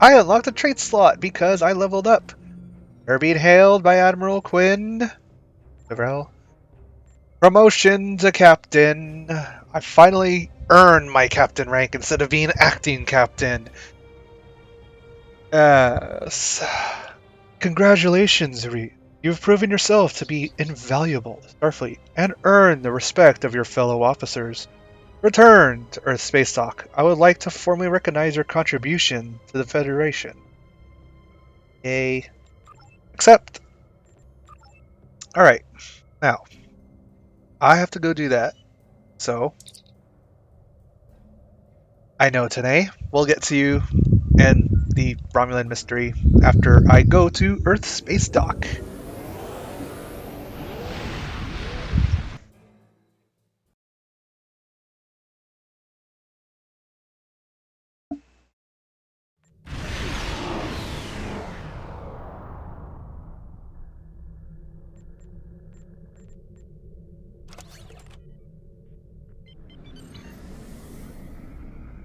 I unlocked a trait slot because I leveled up. You're being hailed by Admiral Quinn. Devrel. Promotion to captain. I finally earned my captain rank instead of being acting captain. Yes. Congratulations, Reed. You've proven yourself to be invaluable to Starfleet and earned the respect of your fellow officers. Return to Earth Space Dock. I would like to formally recognize your contribution to the Federation. Yay. Accept. Alright, now, I have to go do that. So, I know today we'll get to you and the Romulan mystery after I go to Earth Space Dock.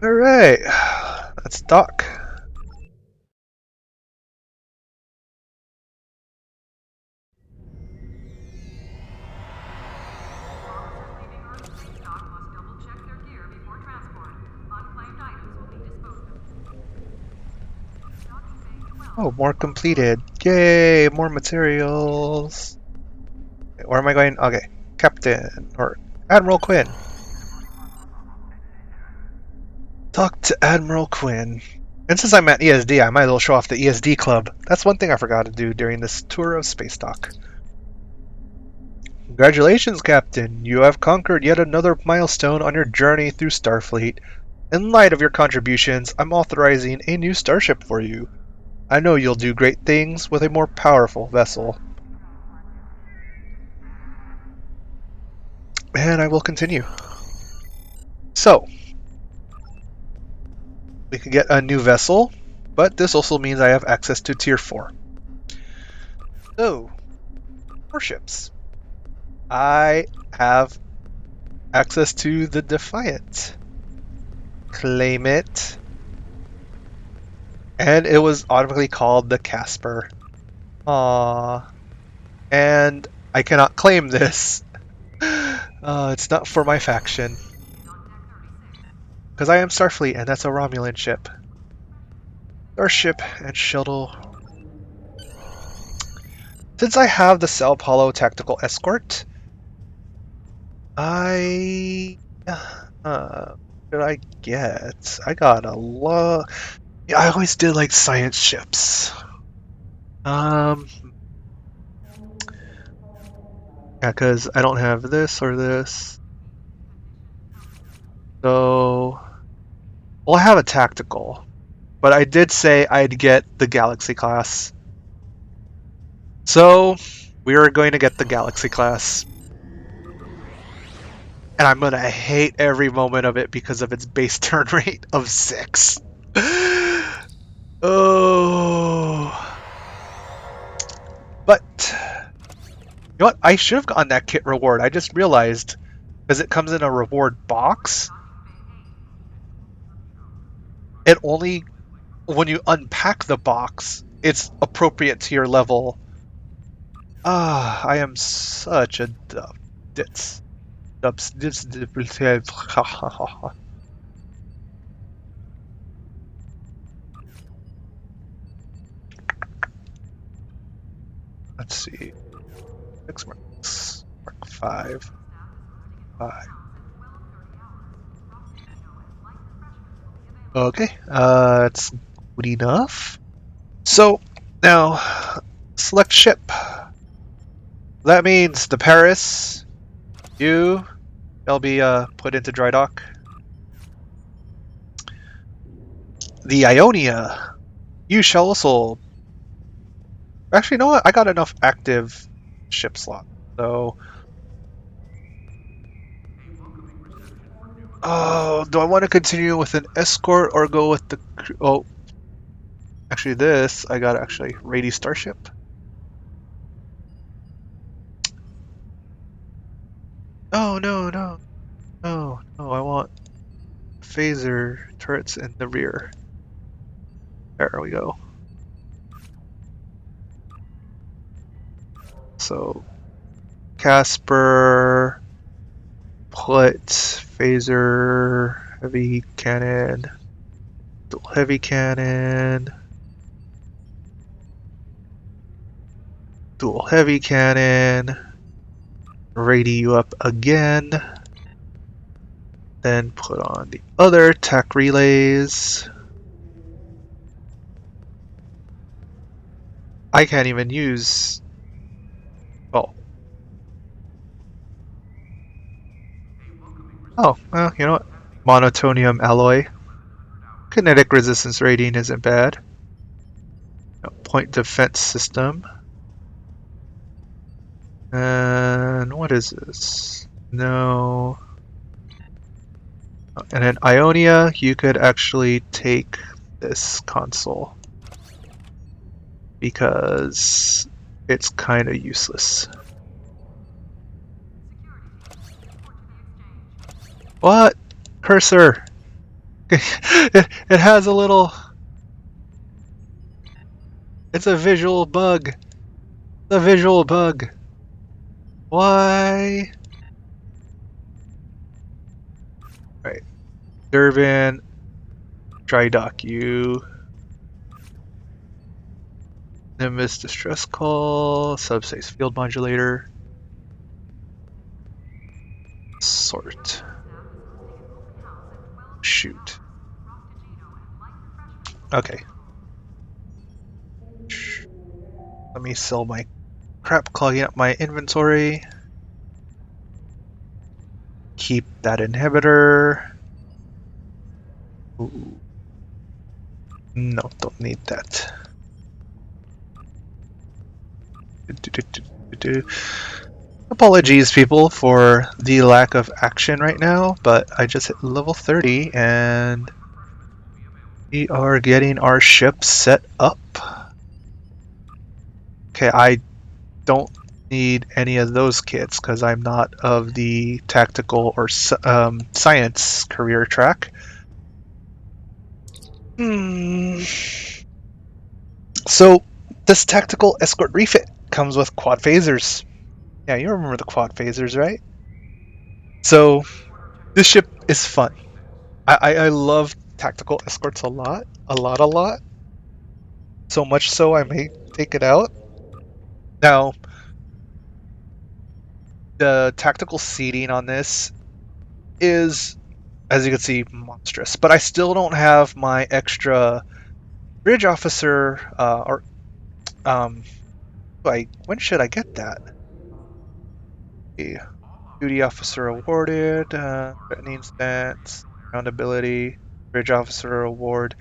Alright, let's dock. Oh, more completed. Yay, more materials. Where am I going? Okay, Captain, or Admiral Quinn. Talk to Admiral Quinn. And since I'm at ESD, I might as well show off the ESD club. That's one thing I forgot to do during this tour of Space Dock. Congratulations, Captain. You have conquered yet another milestone on your journey through Starfleet. In light of your contributions, I'm authorizing a new starship for you. I know you'll do great things with a more powerful vessel. And I will continue. So, we can get a new vessel, but this also means I have access to Tier 4. So, warships. I have access to the Defiant. Claim it. And it was automatically called the Casper. Aww. And I cannot claim this. It's not for my faction. Because I am Starfleet, and that's a Romulan ship. Starship and shuttle. Since I have the Sao Paulo Tactical Escort, I... what did I get? I got a lot... Yeah, I always did like science ships. Yeah, because I don't have this or this. So... Well, I have a tactical. But I did say I'd get the Galaxy class. So, we are going to get the Galaxy class. And I'm gonna hate every moment of it because of its base turn rate of 6. Oh. But, you know what? I should have gotten that kit reward. I just realized, because it comes in a reward box, it only, when you unpack the box, it's appropriate to your level. Ah, I am such a ditz. Let's see. 6 marks. Mark 5. 5. Okay, it's good enough. So, now, select ship. That means the Paris, they'll be put into dry dock. The Ionia, you shall also... Actually, you know what? I got enough active ship slots, so... Oh, do I want to continue with an escort or go with the... Oh, actually this, I got actually Rady Starship. Oh, no, no. No, I want phaser turrets in the rear. There we go. So Casper, put phaser, heavy cannon, dual heavy cannon, dual heavy cannon, ready you up again, then put on the other tech relays. I can't even use, oh, well, you know what, monotonium alloy, kinetic resistance rating isn't bad, point defense system, and what is this? No. And in Ionia, you could actually take this console because it's kind of useless. What? Cursor! it has a little... It's a visual bug. It's a visual bug. Why? Right. Durban, dry dock you. Nimbus distress call, subspace field modulator. Sort. Shoot. Okay. Let me sell my crap clogging up my inventory. Keep that inhibitor. Ooh. No, don't need that. Apologies, people, for the lack of action right now, but I just hit level 30 and we are getting our ship set up. Okay, I don't need any of those kits because I'm not of the tactical or science career track. So this tactical escort refit comes with quad phasers. Yeah, you remember the quad phasers, right? So this ship is fun. I love tactical escorts a lot. So much so I may take it out. Now, the tactical seating on this is, as you can see, monstrous. But I still don't have my extra bridge officer, when should I get that? Yeah. Duty officer awarded, threatening stance, ground ability, bridge officer award.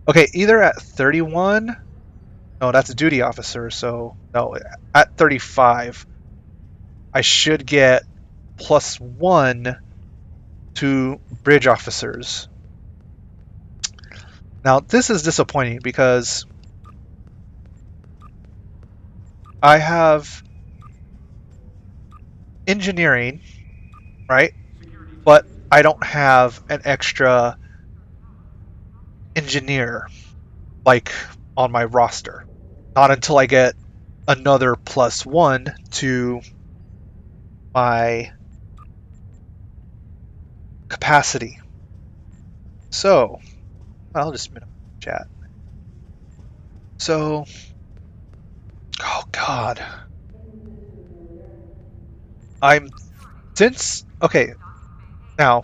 Okay, either at 31, no, that's a duty officer, so no, at 35, I should get +1 to bridge officers. Now, this is disappointing because I have engineering, right? But I don't have an extra engineer like on my roster. Not until I get another +1 to my capacity. So, I'll just minimize chat. So, oh god. Okay, now,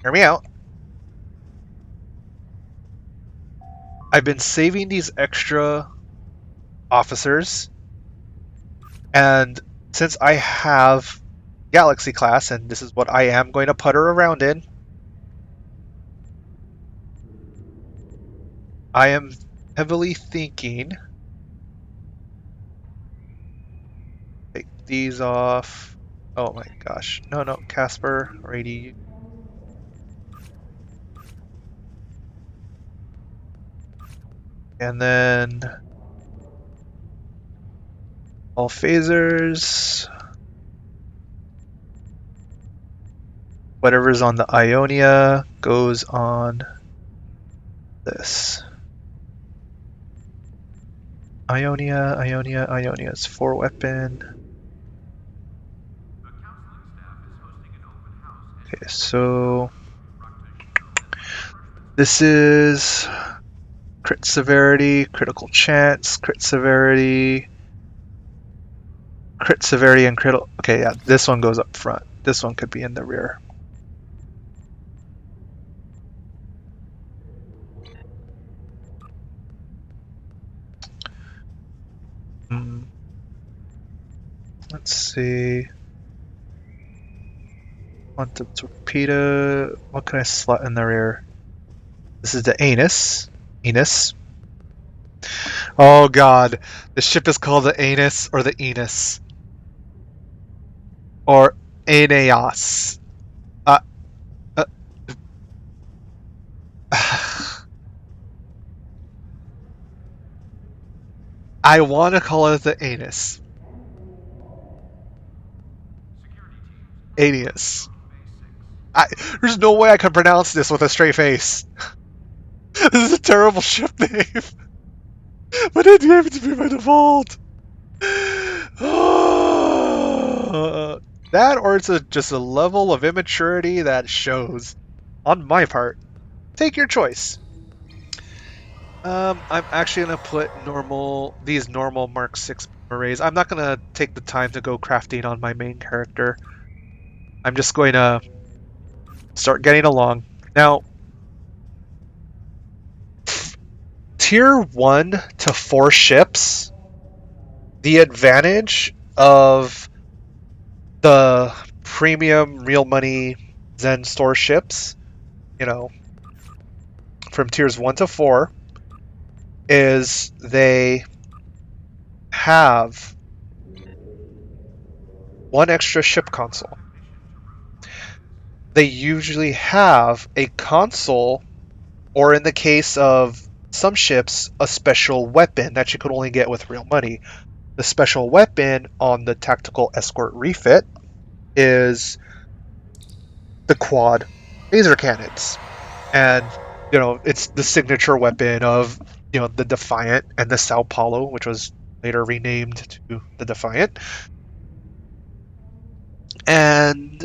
hear me out. I've been saving these extra officers, and since I have Galaxy class, and this is what I am going to putter around in, I am heavily thinking, take these off. Oh my gosh, no, Casper, ready. And then all phasers. Whatever's on the Ionia goes on this. Ionia, Ionia, Ionia. It's 4 weapon. Okay, so this is crit severity, critical chance, crit severity, and critical. Okay, yeah, this one goes up front. This one could be in the rear. Let's see. Want the torpedo. What can I slot in the rear? This is the Aeneas. Aeneas. Oh god. The ship is called the Aeneas or the Aeneas. Or Aeneas. Uh, uh, I want to call it the Aeneas. Aeneas. There's no way I can pronounce this with a straight face. This is a terrible ship name. But it gave it to be by default. That or it's just a level of immaturity that shows on my part. Take your choice. I'm actually gonna put these normal Mark 6 arrays. I'm not gonna take the time to go crafting on my main character. I'm just going to start getting along. Now, tier 1 to 4 ships, the advantage of the premium real money Zen store ships, from tiers 1 to 4, is they have one extra ship console. They usually have a console, or in the case of some ships, a special weapon that you could only get with real money. The special weapon on the tactical escort refit is the quad laser cannons. And, it's the signature weapon of, the Defiant and the Sao Paulo, which was later renamed to the Defiant. And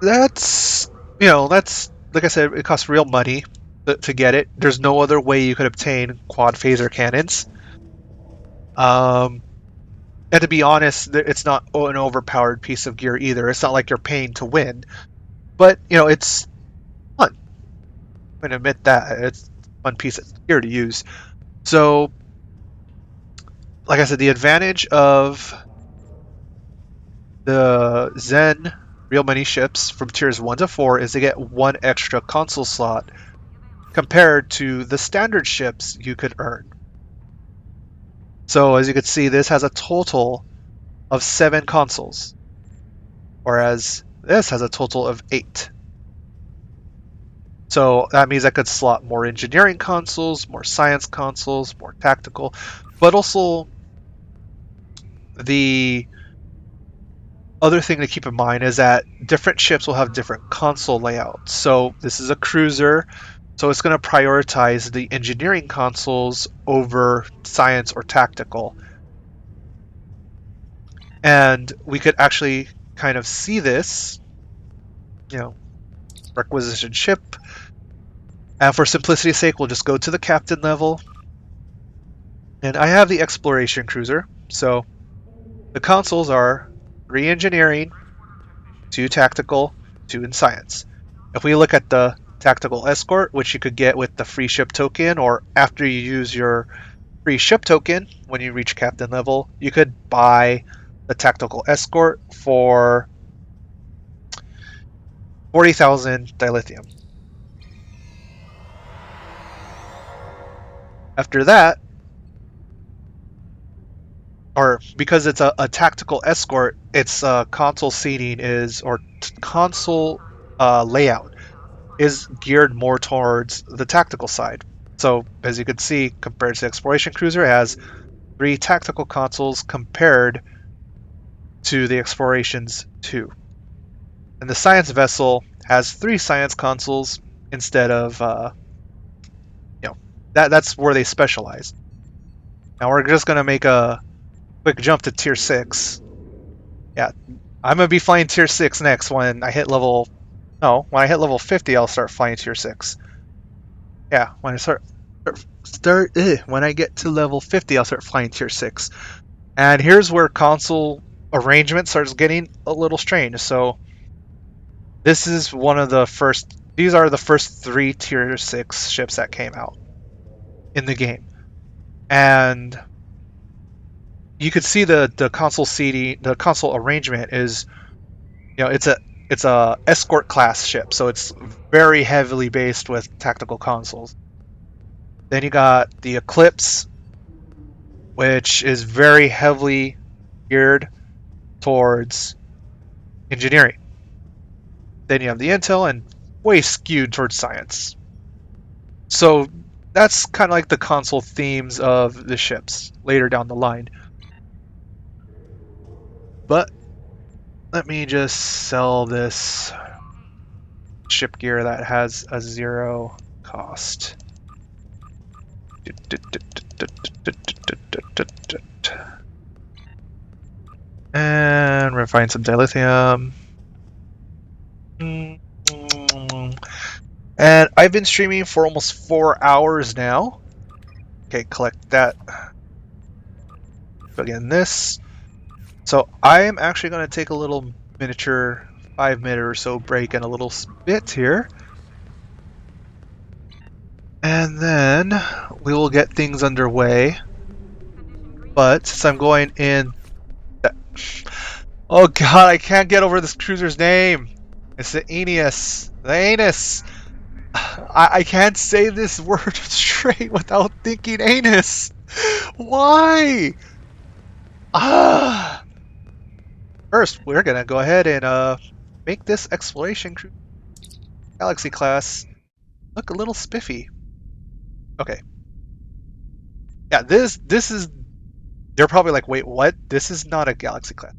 that's, like I said, it costs real money to get it. There's no other way you could obtain quad phaser cannons. And to be honest, it's not an overpowered piece of gear either. It's not like you're paying to win. But, it's fun. I'm going to admit that. It's a fun piece of gear to use. So, like I said, the advantage of the Zen real money ships from tiers 1 to 4 is they get one extra console slot compared to the standard ships you could earn. So as you can see, this has a total of 7 consoles, whereas this has a total of 8. So that means I could slot more engineering consoles, more science consoles, more tactical, but also the other thing to keep in mind is that different ships will have different console layouts. So this is a cruiser, so it's going to prioritize the engineering consoles over science or tactical. And we could actually kind of see this, requisition ship. And for simplicity's sake, we'll just go to the captain level. And I have the exploration cruiser, so the consoles are 3 engineering, 2 tactical, 2 in science. If we look at the tactical escort, which you could get with the free ship token, or after you use your free ship token when you reach captain level, you could buy the tactical escort for 40,000 dilithium. After that, or because it's a tactical escort, its console seating console layout is geared more towards the tactical side. So as you can see, compared to the exploration cruiser, it has 3 tactical consoles compared to the exploration's 2. And the science vessel has 3 science consoles instead of, that's where they specialize. Now we're just gonna make a quick jump to tier 6. Yeah, I'm gonna be flying tier 6 next when I hit level... No, when I hit level 50, I'll start flying tier 6. Yeah, when I when I get to level 50, I'll start flying tier 6. And here's where console arrangement starts getting a little strange. So this is one of the first... These are the first 3 tier 6 ships that came out in the game. And you could see the console seating, the console arrangement is, it's a escort class ship, so it's very heavily based with tactical consoles. Then you got the Eclipse, which is very heavily geared towards engineering. Then you have the Intel, and way skewed towards science. So that's kind of like the console themes of the ships later down the line. But let me just sell this ship gear that has a 0 cost. And refine some dilithium. And I've been streaming for almost 4 hours now. Okay, collect that. Again, this. So I am actually going to take a little miniature 5-minute or so break and a little bit here. And then we will get things underway. But since I'm going in... Oh god, I can't get over this cruiser's name. It's the Aeneas. The Aeneas. I can't say this word straight without thinking Aeneas. Why? First, we're gonna go ahead and make this exploration cruiser Galaxy class look a little spiffy. Okay. Yeah, this is... They're probably like, wait, what? This is not a Galaxy class.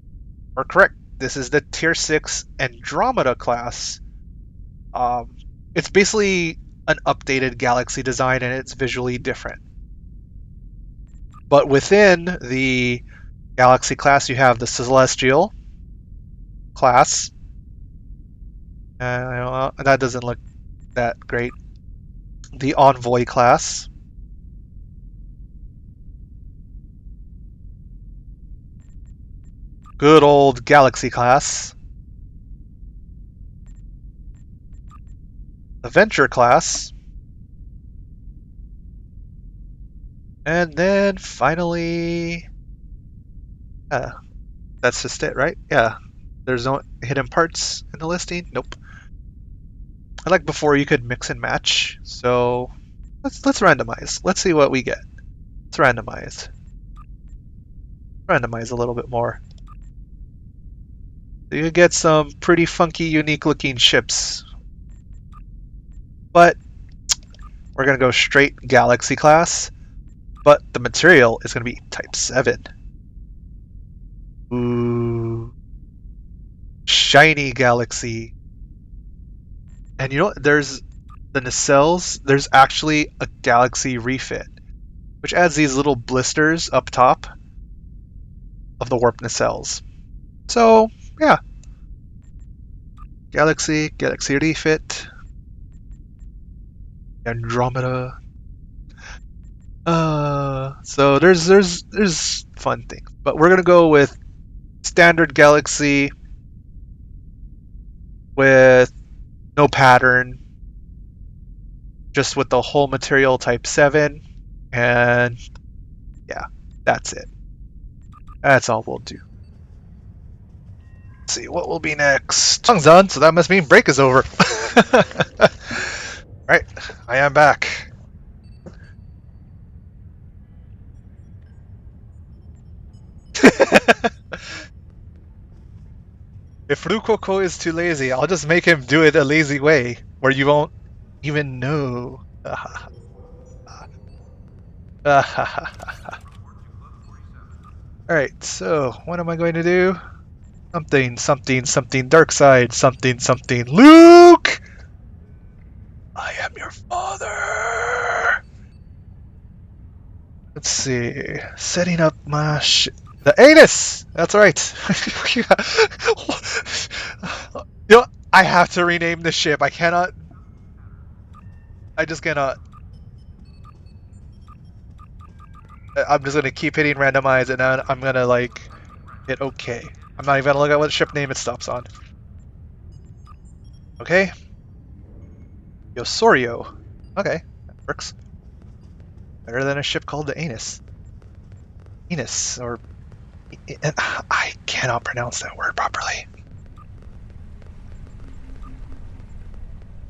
Or correct, this is the Tier 6 Andromeda class. It's basically an updated Galaxy design and it's visually different. But within the Galaxy class, you have the Celestial class. That doesn't look that great. The Envoy class. Good old Galaxy class. The Venture class. And then finally... that's just it, right? Yeah. There's no hidden parts in the listing? Nope. I like before you could mix and match, so let's randomize. Let's see what we get. Let's randomize. Randomize a little bit more. So you get some pretty funky, unique looking ships. But we're gonna go straight Galaxy class, but the material is gonna be Type 7. Ooh. Shiny Galaxy. And you know what? There's the nacelles. There's actually a Galaxy refit, which adds these little blisters up top of the warp nacelles. So, yeah. Galaxy refit. Andromeda. So there's fun things. But we're gonna go with standard Galaxy with no pattern, just with the whole material Type 7, and yeah, that's it. That's all we'll do. Let's see, what will be next? Song's done, so that must mean break is over. Right, I am back. If Rukoko is too lazy, I'll just make him do it a lazy way, where you won't even know. Alright, so what am I going to do? Something dark side, something Luke! I am your father! Let's see. Setting up my ship. The Aeneas! That's right. You know, I have to rename the ship. I cannot. I just cannot. I'm just gonna keep hitting randomize and then I'm gonna like hit OK. I'm not even gonna look at what ship name it stops on. Okay. Yosorio. Okay, that works. Better than a ship called the Aeneas. Aeneas, or I cannot pronounce that word properly.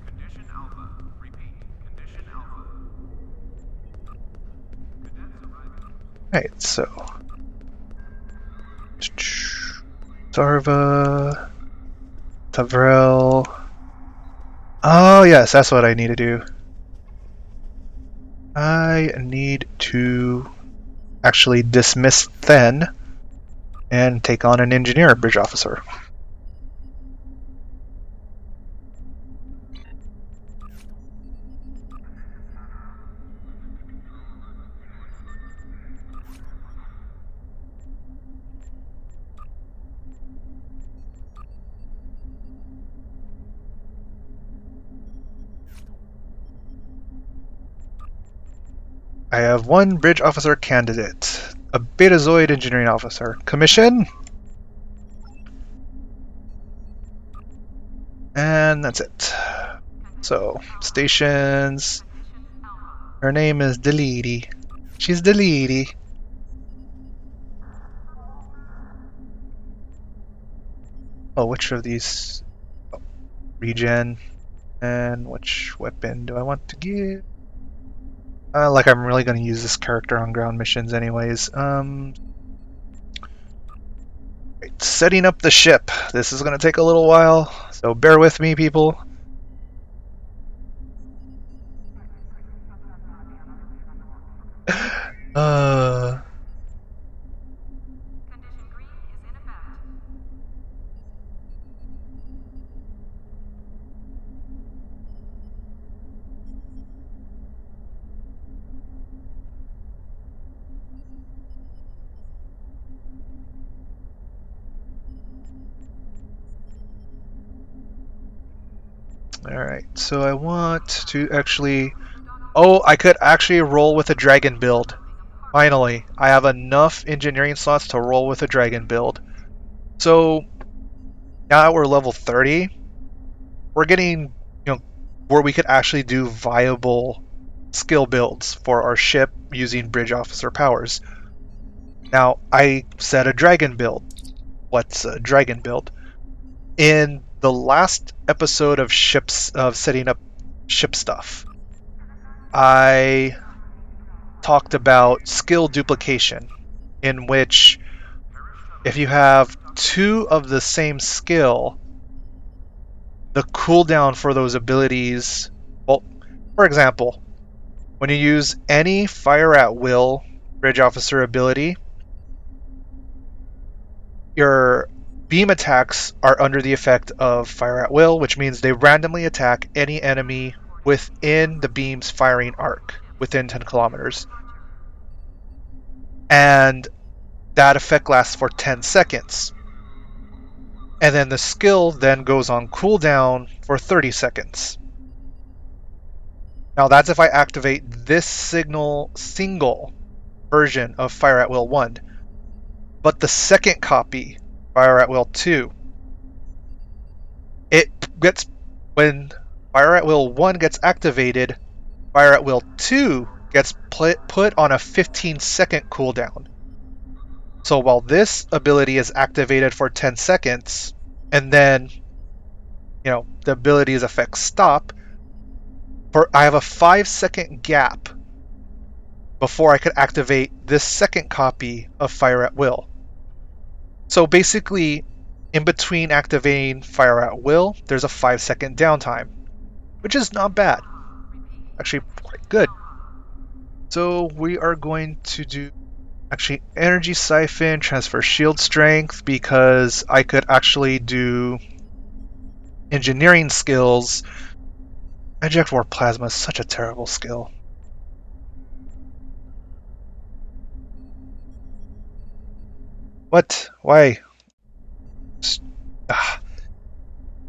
Condition Alpha. Repeat. Condition Alpha. Cadets arriving. Right, so Sarva, Tavrel. Oh yes, that's what I need to do. I need to actually dismiss Then and take on an engineer bridge officer. I have one bridge officer candidate, a Betazoid engineering officer. Commission? And that's it. So, stations. Her name is Deleedy. She's Deleedy. Oh, which of these? Oh, regen. And which weapon do I want to give? Like I'm really going to use this character on ground missions anyways. Right, setting up the ship. This is going to take a little while, so bear with me, people. Condition green is in effect. Alright, so I want to actually... Oh, I could actually roll with a dragon build. Finally, I have enough engineering slots to roll with a dragon build. So, now that we're level 30, we're getting, where we could actually do viable skill builds for our ship using bridge officer powers. Now, I said a dragon build. What's a dragon build? In the last episode of setting up ship stuff, I talked about skill duplication, in which if you have two of the same skill, the cooldown for those abilities, well, for example, when you use any fire at will bridge officer ability, your beam attacks are under the effect of fire at will, which means they randomly attack any enemy within the beam's firing arc, within 10 kilometers. And that effect lasts for 10 seconds. And then the skill then goes on cooldown for 30 seconds. Now that's if I activate this single version of Fire at Will 1. But the second copy, Fire at Will 2, when Fire at Will 1 gets activated, Fire at Will 2 gets put on a 15-second cooldown. So while this ability is activated for 10 seconds, and then, the ability's effects stop, I have a 5-second gap before I could activate this second copy of Fire at Will. So basically, in between activating Fire at Will, there's a 5-second downtime, which is not bad. Actually, quite good. So we are going to do actually energy siphon, transfer shield strength, because I could actually do engineering skills. Eject War Plasma is such a terrible skill. What? Why? S-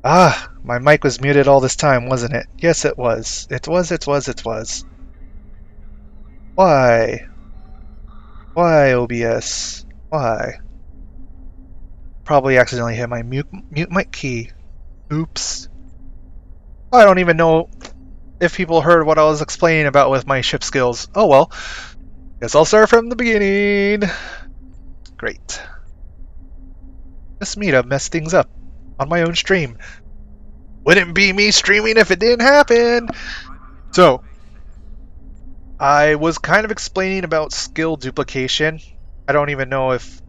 Ah, my mic was muted all this time, wasn't it? Yes, it was. It was, it was, it was. Why? Why, OBS? Why? Probably accidentally hit my mute mic key. Oops. I don't even know if people heard what I was explaining about with my ship skills. Oh well. Guess I'll start from the beginning. Great. This meetup messed things up on my own stream. Wouldn't be me streaming if it didn't happen. So, I was kind of explaining about skill duplication. I don't even know if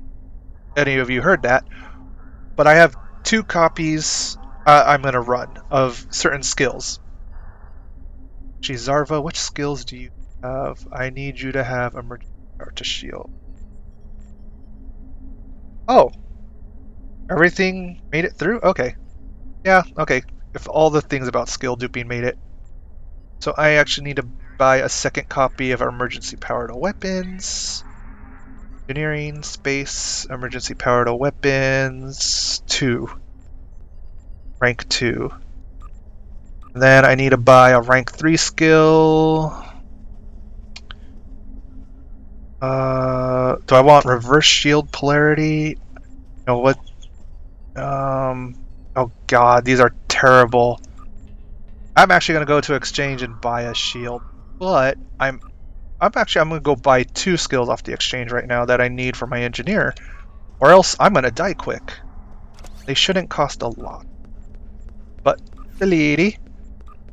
any of you heard that, but I have 2 copies I'm going to run of certain skills. Gee, Zarva, which skills do you have? I need you to have emergency power to shield. Oh, everything made it through? Okay. Yeah, okay. If all the things about skill duping made it. So I actually need to buy a second copy of our emergency power to weapons. Engineering, space, emergency power to weapons, 2. Rank 2. And then I need to buy a rank 3 skill. Do I want reverse shield polarity? No, what? Oh god, these are terrible. I'm actually gonna go to exchange and buy a shield, but I'm gonna go buy 2 skills off the exchange right now that I need for my engineer, or else I'm gonna die quick. They shouldn't cost a lot. But the lady,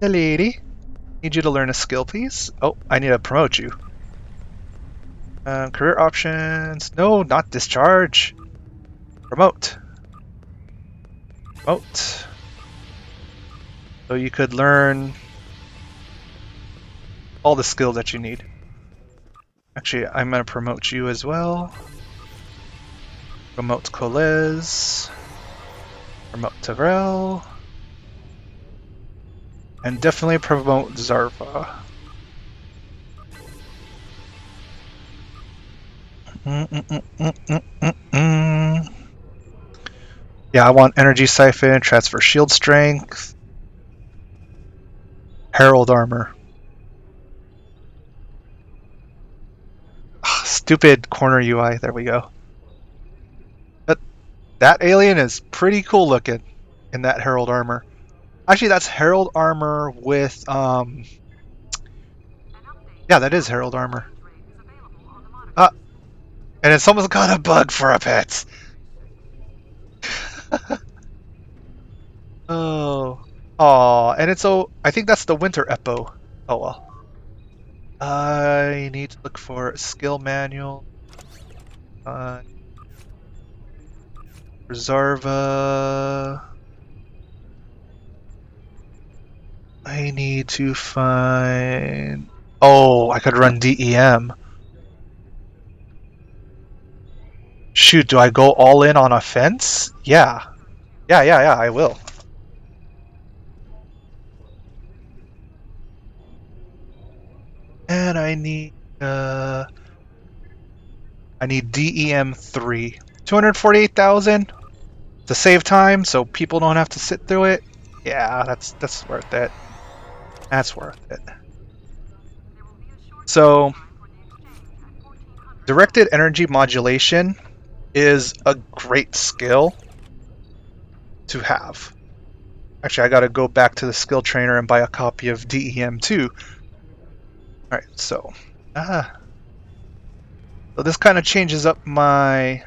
need you to learn a skill, please. Oh, I need to promote you. Career options. No, not discharge. Promote. Promote. So you could learn all the skills that you need. Actually, I'm going to promote you as well. Promote Coles. Promote Tavrel. And definitely promote Zarva. Yeah, I want Energy Siphon, Transfer Shield Strength, Herald Armor. Stupid corner UI, there we go. But that alien is pretty cool looking in that Herald Armor. Actually, that's Herald Armor with, yeah, that is Herald Armor. And it's almost got a bug for a pet. Oh. Aw, and it's I think that's the winter Eppo. Oh well. I need to look for a skill manual. Zarva. I need to find... Oh, I could run DEM. Shoot, do I go all in on offense? Yeah. Yeah, I will. And I need DEM 3. 248,000 to save time so people don't have to sit through it. Yeah, that's worth it. That's worth it. So, directed energy modulation is a great skill to have. Actually, I gotta go back to the skill trainer and buy a copy of DEM 2. Alright, so this kind of changes up what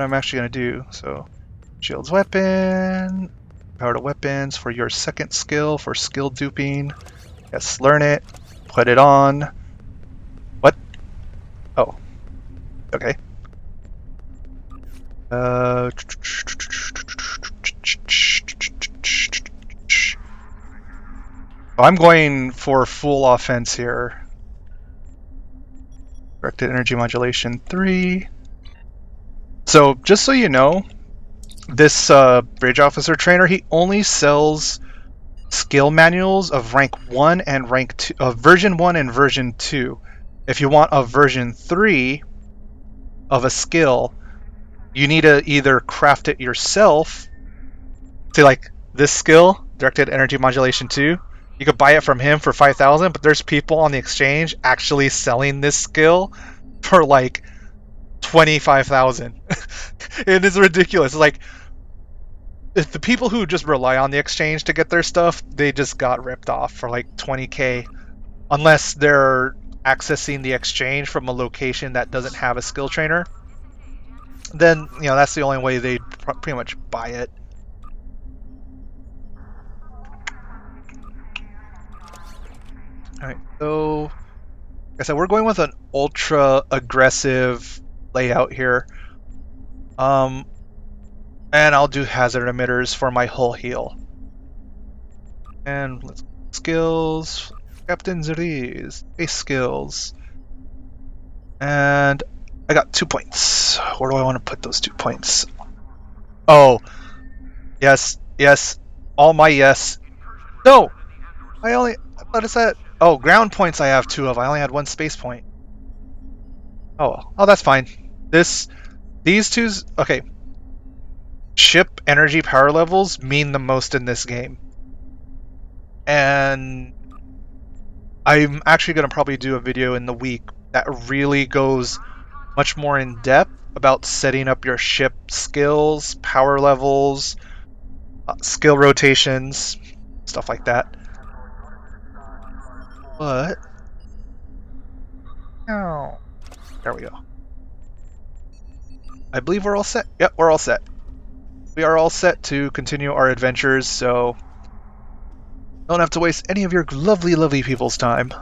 I'm actually gonna do. So, shields weapon, power to weapons for your second skill for skill duping. Yes, learn it, put it on. What? Oh, okay. I'm going for full offense here. Directed energy modulation 3. So just so you know, this bridge officer trainer, he only sells skill manuals of rank 1 and rank 2, of version 1 and version 2. If you want a version 3 of a skill, you need to either craft it yourself. See, like this skill, directed energy modulation 2. You could buy it from him for 5,000, but there's people on the exchange actually selling this skill for like 25,000. It is ridiculous. It's like if the people who just rely on the exchange to get their stuff, they just got ripped off for like 20k, unless they're accessing the exchange from a location that doesn't have a skill trainer. Then that's the only way they'd pretty much buy it. All right, so like I said, we're going with an ultra aggressive layout here. And I'll do hazard emitters for my hull heal. And let's skills, Captain Zeriz, base skills. And I got 2 points. Where do I want to put those 2 points? Oh, yes, yes, all my yes. No, I thought it said, oh, ground points I have 2 of. I only had 1 space point. Oh, that's fine. These two's, okay. Ship energy power levels mean the most in this game. And I'm actually going to probably do a video in the week that really goes much more in depth about setting up your ship skills, power levels, skill rotations, stuff like that. But oh, there we go. I believe we're all set. Yep, we're all set. We are all set to continue our adventures, so don't have to waste any of your lovely, lovely people's time.